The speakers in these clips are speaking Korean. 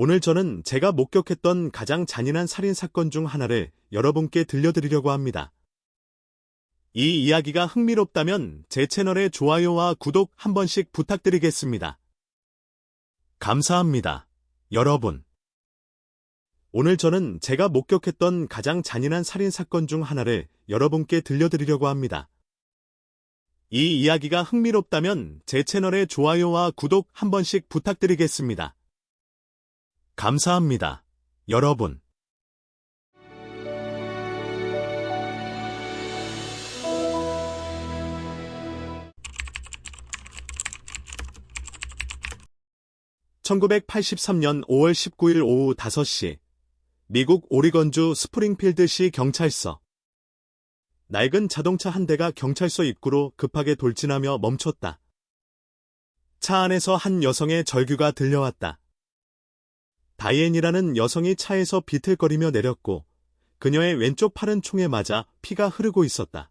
오늘 저는 제가 목격했던 가장 잔인한 살인 사건 중 하나를 여러분께 들려드리려고 합니다. 이 이야기가 흥미롭다면 제 채널에 좋아요와 구독 한 번씩 부탁드리겠습니다. 감사합니다, 여러분. 오늘 저는 제가 목격했던 가장 잔인한 살인 사건 중 하나를 여러분께 들려드리려고 합니다. 이 이야기가 흥미롭다면 제 채널에 좋아요와 구독 한 번씩 부탁드리겠습니다. 감사합니다, 여러분. (1983년 5월 19일) 오후 5시 미국 오리건주 스프링필드시 경찰서. 낡은 자동차 한 대가 경찰서 입구로 급하게 돌진하며 멈췄다. 차 안에서 한 여성의 절규가 들려왔다. 다이앤이라는 여성이 차에서 비틀거리며 내렸고 그녀의 왼쪽 팔은 총에 맞아 피가 흐르고 있었다.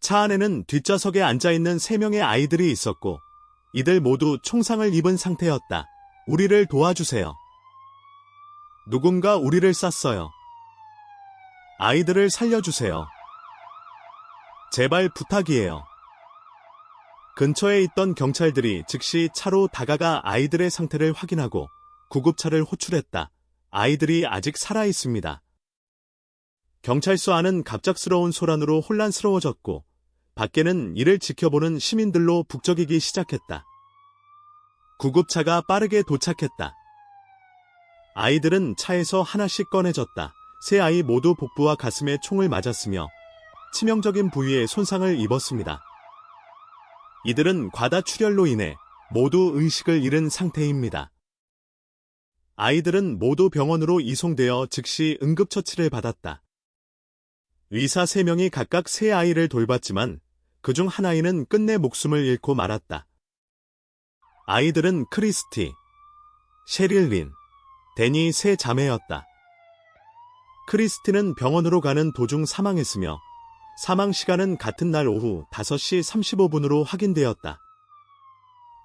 차 안에는 뒷좌석에 앉아있는 3명의 아이들이 있었고 이들 모두 총상을 입은 상태였다. 우리를 도와주세요. 누군가 우리를 쐈어요. 아이들을 살려주세요. 제발 부탁이에요. 근처에 있던 경찰들이 즉시 차로 다가가 아이들의 상태를 확인하고 구급차를 호출했다. 아이들이 아직 살아있습니다. 경찰서 안은 갑작스러운 소란으로 혼란스러워졌고 밖에는 이를 지켜보는 시민들로 북적이기 시작했다. 구급차가 빠르게 도착했다. 아이들은 차에서 하나씩 꺼내졌다. 3아이 모두 복부와 가슴에 총을 맞았으며 치명적인 부위에 손상을 입었습니다. 이들은 과다출혈로 인해 모두 의식을 잃은 상태입니다. 아이들은 모두 병원으로 이송되어 즉시 응급처치를 받았다. 의사 3명이 각각 3아이를 돌봤지만 그중 한 아이는 끝내 목숨을 잃고 말았다. 아이들은 크리스티, 셰릴린, 데니 3자매였다. 크리스티는 병원으로 가는 도중 사망했으며 사망 시간은 같은 날 오후 5시 35분으로 확인되었다.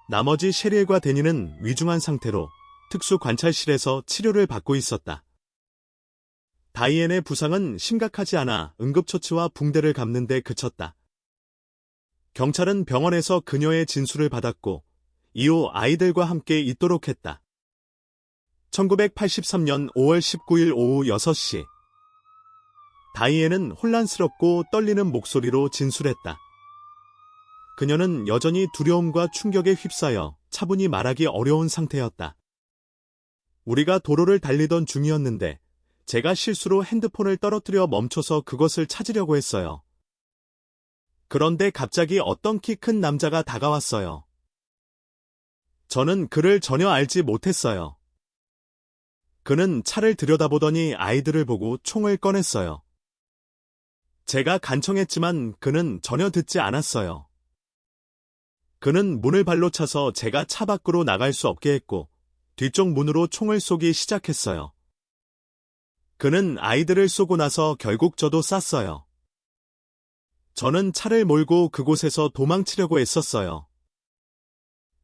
나머지 셰릴과 데니는 위중한 상태로 특수 관찰실에서 치료를 받고 있었다. 다이앤의 부상은 심각하지 않아 응급처치와 붕대를 감는 데 그쳤다. 경찰은 병원에서 그녀의 진술을 받았고 이후 아이들과 함께 있도록 했다. 1983년 5월 19일 오후 6시 다이앤은 혼란스럽고 떨리는 목소리로 진술했다. 그녀는 여전히 두려움과 충격에 휩싸여 차분히 말하기 어려운 상태였다. 우리가 도로를 달리던 중이었는데 제가 실수로 핸드폰을 떨어뜨려 멈춰서 그것을 찾으려고 했어요. 그런데 갑자기 어떤 키 큰 남자가 다가왔어요. 저는 그를 전혀 알지 못했어요. 그는 차를 들여다보더니 아이들을 보고 총을 꺼냈어요. 제가 간청했지만 그는 전혀 듣지 않았어요. 그는 문을 발로 차서 제가 차 밖으로 나갈 수 없게 했고 뒤쪽 문으로 총을 쏘기 시작했어요. 그는 아이들을 쏘고 나서 결국 저도 쐈어요. 저는 차를 몰고 그곳에서 도망치려고 애썼어요.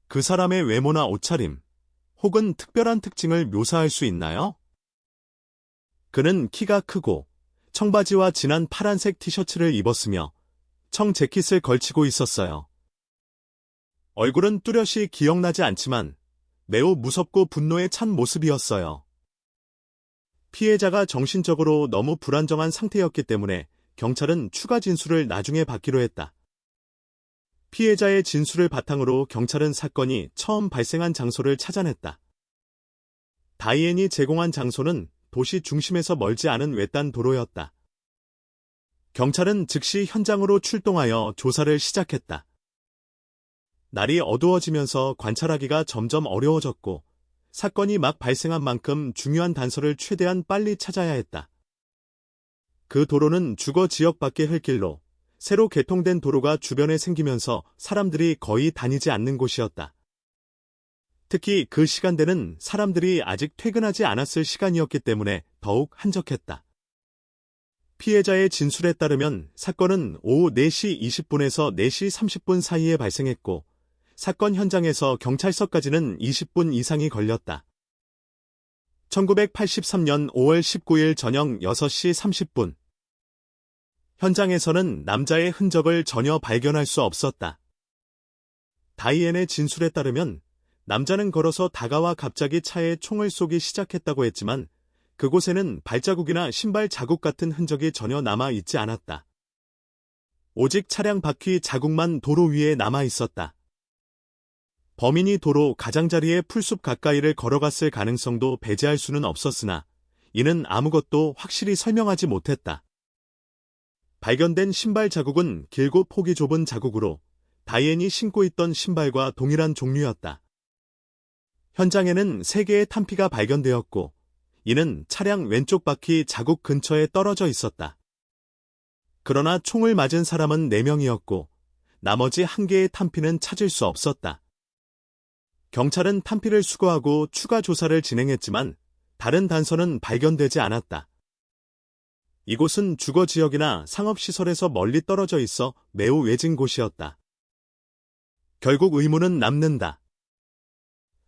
그 사람의 외모나 옷차림, 혹은 특별한 특징을 묘사할 수 있나요? 그는 키가 크고 청바지와 진한 파란색 티셔츠를 입었으며 청 재킷을 걸치고 있었어요. 얼굴은 뚜렷이 기억나지 않지만 매우 무섭고 분노에 찬 모습이었어요. 피해자가 정신적으로 너무 불안정한 상태였기 때문에 경찰은 추가 진술을 나중에 받기로 했다. 피해자의 진술을 바탕으로 경찰은 사건이 처음 발생한 장소를 찾아냈다. 다이앤이 제공한 장소는 도시 중심에서 멀지 않은 외딴 도로였다. 경찰은 즉시 현장으로 출동하여 조사를 시작했다. 날이 어두워지면서 관찰하기가 점점 어려워졌고 사건이 막 발생한 만큼 중요한 단서를 최대한 빨리 찾아야 했다. 그 도로는 주거 지역 밖의 흙길로 새로 개통된 도로가 주변에 생기면서 사람들이 거의 다니지 않는 곳이었다. 특히 그 시간대는 사람들이 아직 퇴근하지 않았을 시간이었기 때문에 더욱 한적했다. 피해자의 진술에 따르면 사건은 오후 4시 20분에서 4시 30분 사이에 발생했고 사건 현장에서 경찰서까지는 20분 이상이 걸렸다. 1983년 5월 19일 저녁 6시 30분. 현장에서는 남자의 흔적을 전혀 발견할 수 없었다. 다이앤의 진술에 따르면 남자는 걸어서 다가와 갑자기 차에 총을 쏘기 시작했다고 했지만 그곳에는 발자국이나 신발 자국 같은 흔적이 전혀 남아 있지 않았다. 오직 차량 바퀴 자국만 도로 위에 남아 있었다. 범인이 도로 가장자리의 풀숲 가까이를 걸어갔을 가능성도 배제할 수는 없었으나 이는 아무것도 확실히 설명하지 못했다. 발견된 신발 자국은 길고 폭이 좁은 자국으로 다이앤이 신고 있던 신발과 동일한 종류였다. 현장에는 3개의 탄피가 발견되었고 이는 차량 왼쪽 바퀴 자국 근처에 떨어져 있었다. 그러나 총을 맞은 사람은 4명이었고 나머지 1개의 탄피는 찾을 수 없었다. 경찰은 탄피를 수거하고 추가 조사를 진행했지만 다른 단서는 발견되지 않았다. 이곳은 주거 지역이나 상업시설에서 멀리 떨어져 있어 매우 외진 곳이었다. 결국 의문은 남는다.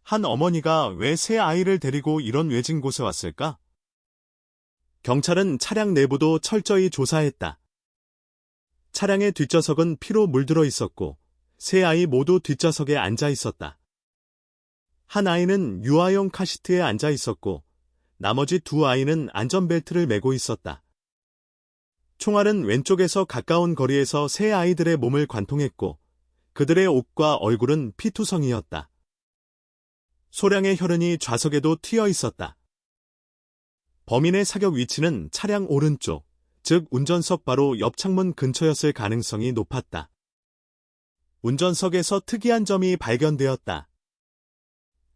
한 어머니가 왜 새 아이를 데리고 이런 외진 곳에 왔을까? 경찰은 차량 내부도 철저히 조사했다. 차량의 뒷좌석은 피로 물들어 있었고 세 아이 모두 뒷좌석에 앉아 있었다. 한 아이는 유아용 카시트에 앉아 있었고 나머지 2아이는 안전벨트를 매고 있었다. 총알은 왼쪽에서 가까운 거리에서 세 아이들의 몸을 관통했고 그들의 옷과 얼굴은 피투성이었다. 소량의 혈흔이 좌석에도 튀어 있었다. 범인의 사격 위치는 차량 오른쪽, 즉 운전석 바로 옆 창문 근처였을 가능성이 높았다. 운전석에서 특이한 점이 발견되었다.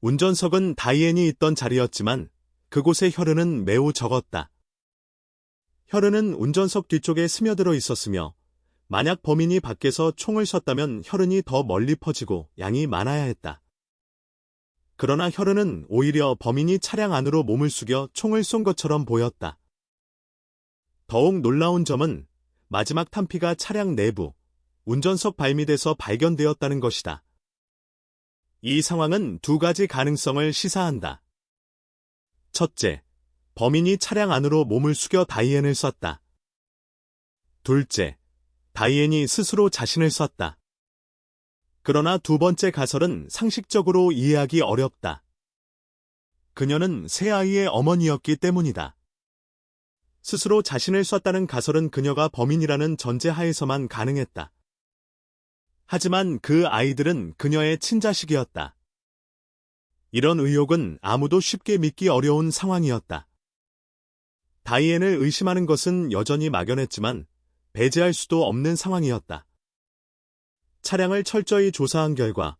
운전석은 다이앤이 있던 자리였지만 그곳의 혈흔은 매우 적었다. 혈흔은 운전석 뒤쪽에 스며들어 있었으며 만약 범인이 밖에서 총을 쐈다면 혈흔이 더 멀리 퍼지고 양이 많아야 했다. 그러나 혈흔은 오히려 범인이 차량 안으로 몸을 숙여 총을 쏜 것처럼 보였다. 더욱 놀라운 점은 마지막 탄피가 차량 내부, 운전석 발밑에서 발견되었다는 것이다. 이 상황은 2가지 가능성을 시사한다. 첫째, 범인이 차량 안으로 몸을 숙여 다이앤을 쐈다. 둘째, 다이앤이 스스로 자신을 쐈다. 그러나 2번째 가설은 상식적으로 이해하기 어렵다. 그녀는 세 아이의 어머니였기 때문이다. 스스로 자신을 쐈다는 가설은 그녀가 범인이라는 전제하에서만 가능했다. 하지만 그 아이들은 그녀의 친자식이었다. 이런 의혹은 아무도 쉽게 믿기 어려운 상황이었다. 다이앤을 의심하는 것은 여전히 막연했지만 배제할 수도 없는 상황이었다. 차량을 철저히 조사한 결과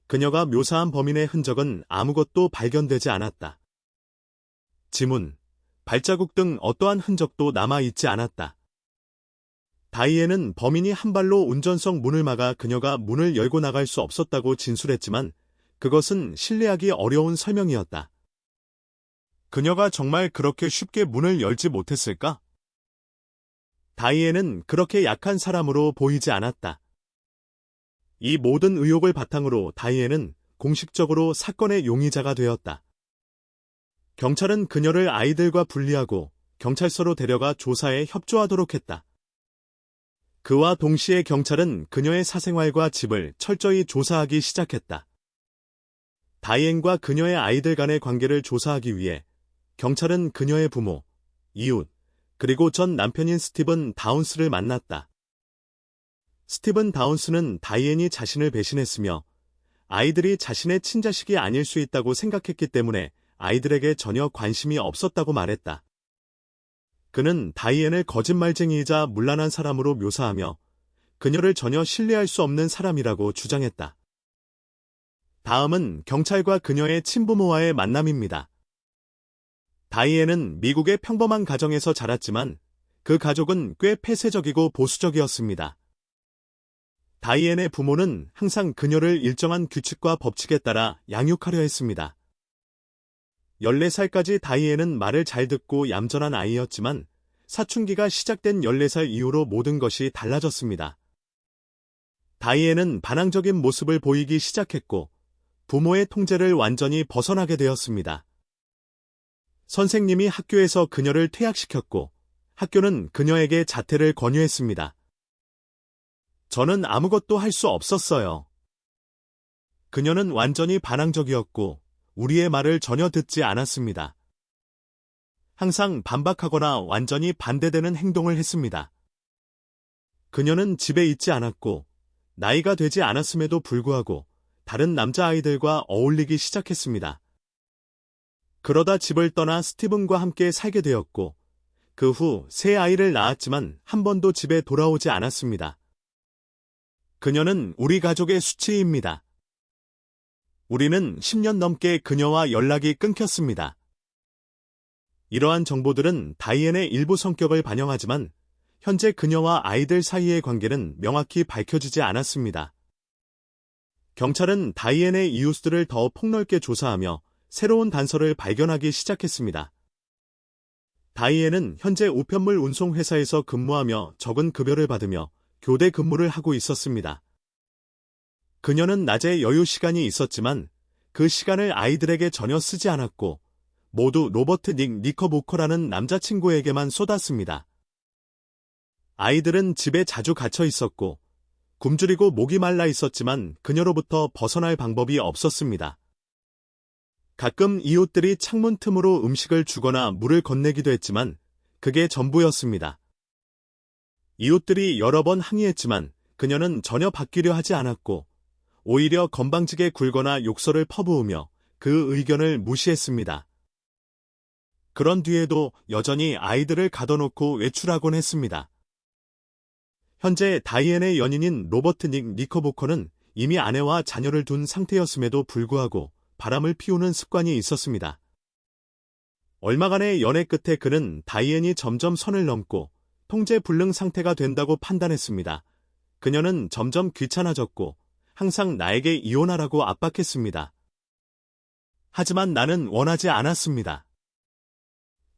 그녀가 묘사한 범인의 흔적은 아무것도 발견되지 않았다. 지문, 발자국 등 어떠한 흔적도 남아있지 않았다. 다이앤은 범인이 한 발로 운전석 문을 막아 그녀가 문을 열고 나갈 수 없었다고 진술했지만 그것은 신뢰하기 어려운 설명이었다. 그녀가 정말 그렇게 쉽게 문을 열지 못했을까? 다이앤은 그렇게 약한 사람으로 보이지 않았다. 이 모든 의혹을 바탕으로 다이앤은 공식적으로 사건의 용의자가 되었다. 경찰은 그녀를 아이들과 분리하고 경찰서로 데려가 조사에 협조하도록 했다. 그와 동시에 경찰은 그녀의 사생활과 집을 철저히 조사하기 시작했다. 다이앤과 그녀의 아이들 간의 관계를 조사하기 위해 경찰은 그녀의 부모, 이웃, 그리고 전 남편인 스티븐 다운스를 만났다. 스티븐 다운스는 다이앤이 자신을 배신했으며 아이들이 자신의 친자식이 아닐 수 있다고 생각했기 때문에 아이들에게 전혀 관심이 없었다고 말했다. 그는 다이앤을 거짓말쟁이이자 문란한 사람으로 묘사하며 그녀를 전혀 신뢰할 수 없는 사람이라고 주장했다. 다음은 경찰과 그녀의 친부모와의 만남입니다. 다이앤은 미국의 평범한 가정에서 자랐지만 그 가족은 꽤 폐쇄적이고 보수적이었습니다. 다이앤의 부모는 항상 그녀를 일정한 규칙과 법칙에 따라 양육하려 했습니다. 14살까지 다이앤은 말을 잘 듣고 얌전한 아이였지만 사춘기가 시작된 14살 이후로 모든 것이 달라졌습니다. 다이앤은 반항적인 모습을 보이기 시작했고 부모의 통제를 완전히 벗어나게 되었습니다. 선생님이 학교에서 그녀를 퇴학시켰고 학교는 그녀에게 자퇴를 권유했습니다. 저는 아무것도 할 수 없었어요. 그녀는 완전히 반항적이었고 우리의 말을 전혀 듣지 않았습니다. 항상 반박하거나 완전히 반대되는 행동을 했습니다. 그녀는 집에 있지 않았고 나이가 되지 않았음에도 불구하고 다른 남자아이들과 어울리기 시작했습니다. 그러다 집을 떠나 스티븐과 함께 살게 되었고 그 후 새 아이를 낳았지만 한 번도 집에 돌아오지 않았습니다. 그녀는 우리 가족의 수치입니다. 우리는 10년 넘게 그녀와 연락이 끊겼습니다. 이러한 정보들은 다이앤의 일부 성격을 반영하지만 현재 그녀와 아이들 사이의 관계는 명확히 밝혀지지 않았습니다. 경찰은 다이앤의 이웃들을 더 폭넓게 조사하며 새로운 단서를 발견하기 시작했습니다. 다이앤은 현재 우편물 운송 회사에서 근무하며 적은 급여를 받으며 교대 근무를 하고 있었습니다. 그녀는 낮에 여유 시간이 있었지만 그 시간을 아이들에게 전혀 쓰지 않았고 모두 로버트 닉 니커보커라는 남자친구에게만 쏟았습니다. 아이들은 집에 자주 갇혀 있었고 굶주리고 목이 말라 있었지만 그녀로부터 벗어날 방법이 없었습니다. 가끔 이웃들이 창문 틈으로 음식을 주거나 물을 건네기도 했지만 그게 전부였습니다. 이웃들이 여러 번 항의했지만 그녀는 전혀 바뀌려 하지 않았고 오히려 건방지게 굴거나 욕설을 퍼부으며 그 의견을 무시했습니다. 그런 뒤에도 여전히 아이들을 가둬놓고 외출하곤 했습니다. 현재 다이앤의 연인인 로버트 닉 니커보커는 이미 아내와 자녀를 둔 상태였음에도 불구하고 바람을 피우는 습관이 있었습니다. 얼마간의 연애 끝에 그는 다이앤이 점점 선을 넘고 통제불능 상태가 된다고 판단했습니다. 그녀는 점점 귀찮아졌고 항상 나에게 이혼하라고 압박했습니다. 하지만 나는 원하지 않았습니다.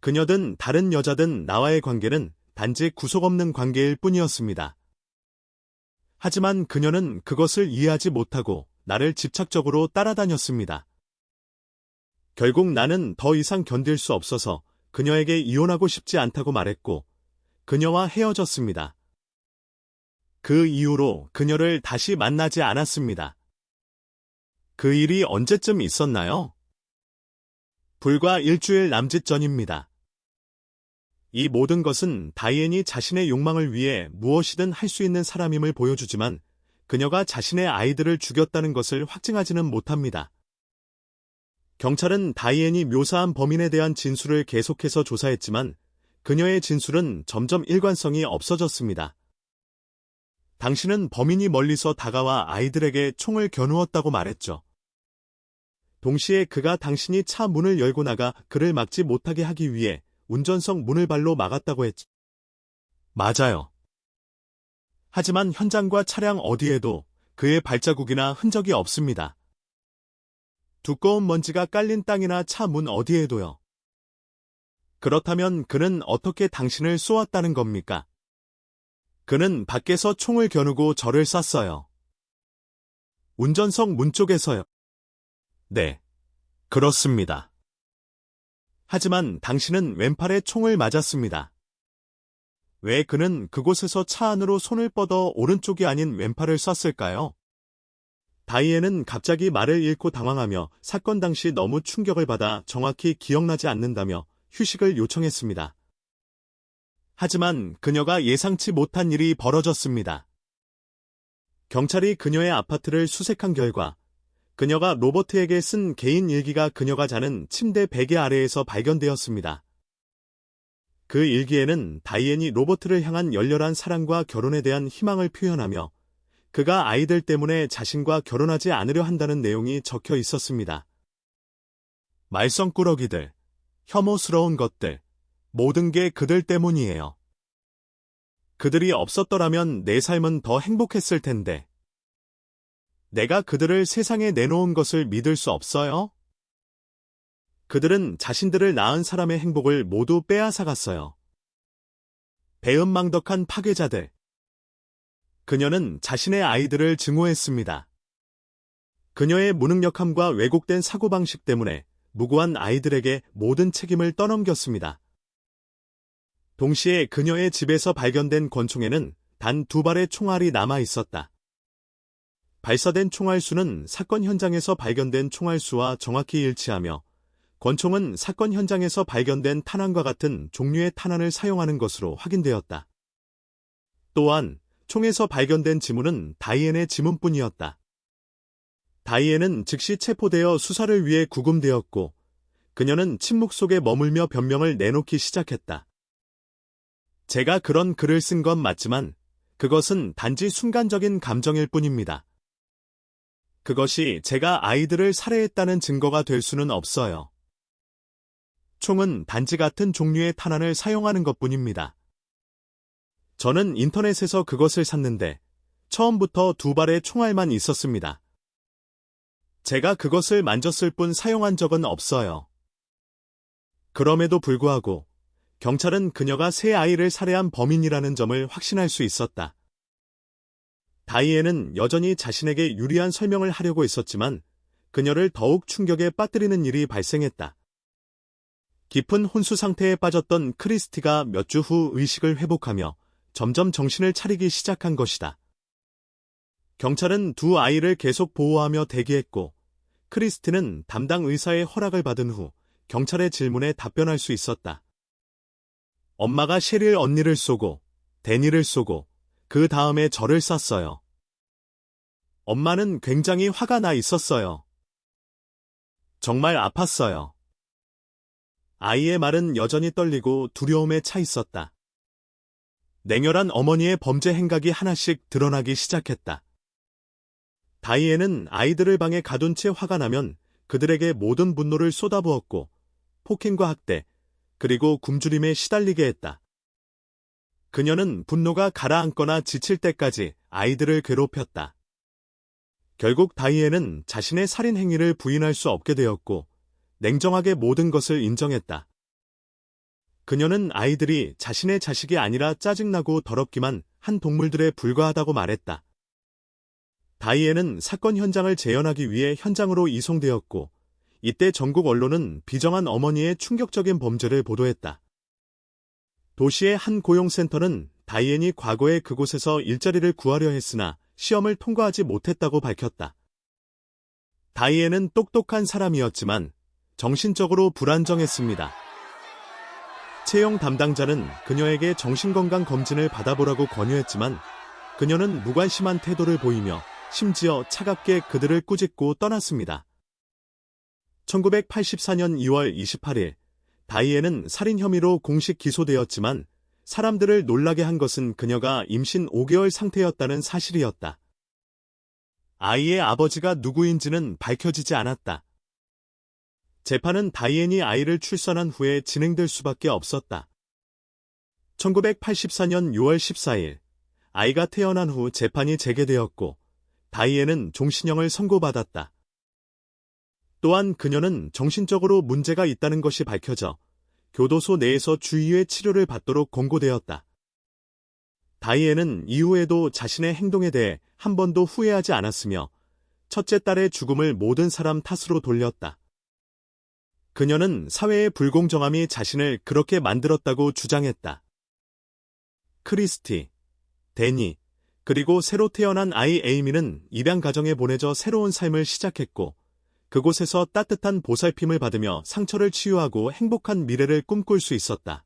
그녀든 다른 여자든 나와의 관계는 단지 구속 없는 관계일 뿐이었습니다. 하지만 그녀는 그것을 이해하지 못하고 나를 집착적으로 따라다녔습니다. 결국 나는 더 이상 견딜 수 없어서 그녀에게 이혼하고 싶지 않다고 말했고 그녀와 헤어졌습니다. 그 이후로 그녀를 다시 만나지 않았습니다. 그 일이 언제쯤 있었나요? 불과 일주일 남짓 전입니다. 이 모든 것은 다이앤이 자신의 욕망을 위해 무엇이든 할 수 있는 사람임을 보여주지만 그녀가 자신의 아이들을 죽였다는 것을 확증하지는 못합니다. 경찰은 다이앤이 묘사한 범인에 대한 진술을 계속해서 조사했지만 그녀의 진술은 점점 일관성이 없어졌습니다. 당신은 범인이 멀리서 다가와 아이들에게 총을 겨누었다고 말했죠. 동시에 그가 당신이 차 문을 열고 나가 그를 막지 못하게 하기 위해 운전석 문을 발로 막았다고 했죠. 맞아요. 하지만 현장과 차량 어디에도 그의 발자국이나 흔적이 없습니다. 두꺼운 먼지가 깔린 땅이나 차 문 어디에도요. 그렇다면 그는 어떻게 당신을 쏘았다는 겁니까? 그는 밖에서 총을 겨누고 저를 쐈어요. 운전석 문 쪽에서요. 네, 그렇습니다. 하지만 당신은 왼팔에 총을 맞았습니다. 왜 그는 그곳에서 차 안으로 손을 뻗어 오른쪽이 아닌 왼팔을 쐈을까요? 다이앤은 갑자기 말을 잃고 당황하며 사건 당시 너무 충격을 받아 정확히 기억나지 않는다며 휴식을 요청했습니다. 하지만 그녀가 예상치 못한 일이 벌어졌습니다. 경찰이 그녀의 아파트를 수색한 결과 그녀가 로버트에게 쓴 개인 일기가 그녀가 자는 침대 베개 아래에서 발견되었습니다. 그 일기에는 다이앤이 로버트를 향한 열렬한 사랑과 결혼에 대한 희망을 표현하며 그가 아이들 때문에 자신과 결혼하지 않으려 한다는 내용이 적혀 있었습니다. 말썽꾸러기들, 혐오스러운 것들, 모든 게 그들 때문이에요. 그들이 없었더라면 내 삶은 더 행복했을 텐데. 내가 그들을 세상에 내놓은 것을 믿을 수 없어요? 그들은 자신들을 낳은 사람의 행복을 모두 빼앗아갔어요. 배은망덕한 파괴자들. 그녀는 자신의 아이들을 증오했습니다. 그녀의 무능력함과 왜곡된 사고방식 때문에 무고한 아이들에게 모든 책임을 떠넘겼습니다. 동시에 그녀의 집에서 발견된 권총에는 단 2발의 총알이 남아 있었다. 발사된 총알 수는 사건 현장에서 발견된 총알 수와 정확히 일치하며 권총은 사건 현장에서 발견된 탄환과 같은 종류의 탄환을 사용하는 것으로 확인되었다. 또한 총에서 발견된 지문은 다이앤의 지문뿐이었다. 다이앤은 즉시 체포되어 수사를 위해 구금되었고 그녀는 침묵 속에 머물며 변명을 내놓기 시작했다. 제가 그런 글을 쓴 건 맞지만 그것은 단지 순간적인 감정일 뿐입니다. 그것이 제가 아이들을 살해했다는 증거가 될 수는 없어요. 총은 단지 같은 종류의 탄환을 사용하는 것뿐입니다. 저는 인터넷에서 그것을 샀는데 처음부터 2발의 총알만 있었습니다. 제가 그것을 만졌을 뿐 사용한 적은 없어요. 그럼에도 불구하고 경찰은 그녀가 3아이를 살해한 범인이라는 점을 확신할 수 있었다. 다이앤은 여전히 자신에게 유리한 설명을 하려고 했었지만 그녀를 더욱 충격에 빠뜨리는 일이 발생했다. 깊은 혼수 상태에 빠졌던 크리스티가 몇 주 후 의식을 회복하며 점점 정신을 차리기 시작한 것이다. 경찰은 2아이를 계속 보호하며 대기했고 크리스티는 담당 의사의 허락을 받은 후 경찰의 질문에 답변할 수 있었다. 엄마가 셰릴 언니를 쏘고 데니를 쏘고 그 다음에 저를 쐈어요. 엄마는 굉장히 화가 나 있었어요. 정말 아팠어요. 아이의 말은 여전히 떨리고 두려움에 차 있었다. 냉혈한 어머니의 범죄 행각이 하나씩 드러나기 시작했다. 다이앤은 아이들을 방에 가둔 채 화가 나면 그들에게 모든 분노를 쏟아부었고 폭행과 학대, 그리고 굶주림에 시달리게 했다. 그녀는 분노가 가라앉거나 지칠 때까지 아이들을 괴롭혔다. 결국 다이앤은 자신의 살인 행위를 부인할 수 없게 되었고 냉정하게 모든 것을 인정했다. 그녀는 아이들이 자신의 자식이 아니라 짜증나고 더럽기만 한 동물들에 불과하다고 말했다. 다이앤은 사건 현장을 재현하기 위해 현장으로 이송되었고 이때 전국 언론은 비정한 어머니의 충격적인 범죄를 보도했다. 도시의 한 고용센터는 다이앤이 과거에 그곳에서 일자리를 구하려 했으나 시험을 통과하지 못했다고 밝혔다. 다이앤은 똑똑한 사람이었지만 정신적으로 불안정했습니다. 채용 담당자는 그녀에게 정신건강 검진을 받아보라고 권유했지만 그녀는 무관심한 태도를 보이며 심지어 차갑게 그들을 꾸짖고 떠났습니다. 1984년 2월 28일 다이앤은 살인 혐의로 공식 기소되었지만 사람들을 놀라게 한 것은 그녀가 임신 5개월 상태였다는 사실이었다. 아이의 아버지가 누구인지는 밝혀지지 않았다. 재판은 다이앤이 아이를 출산한 후에 진행될 수밖에 없었다. 1984년 6월 14일 아이가 태어난 후 재판이 재개되었고 다이앤은 종신형을 선고받았다. 또한 그녀는 정신적으로 문제가 있다는 것이 밝혀져 교도소 내에서 주의의 치료를 받도록 권고되었다. 다이앤은 이후에도 자신의 행동에 대해 한 번도 후회하지 않았으며 첫째 딸의 죽음을 모든 사람 탓으로 돌렸다. 그녀는 사회의 불공정함이 자신을 그렇게 만들었다고 주장했다. 크리스티, 데니, 그리고 새로 태어난 아이 에이미는 입양 가정에 보내져 새로운 삶을 시작했고 그곳에서 따뜻한 보살핌을 받으며 상처를 치유하고 행복한 미래를 꿈꿀 수 있었다.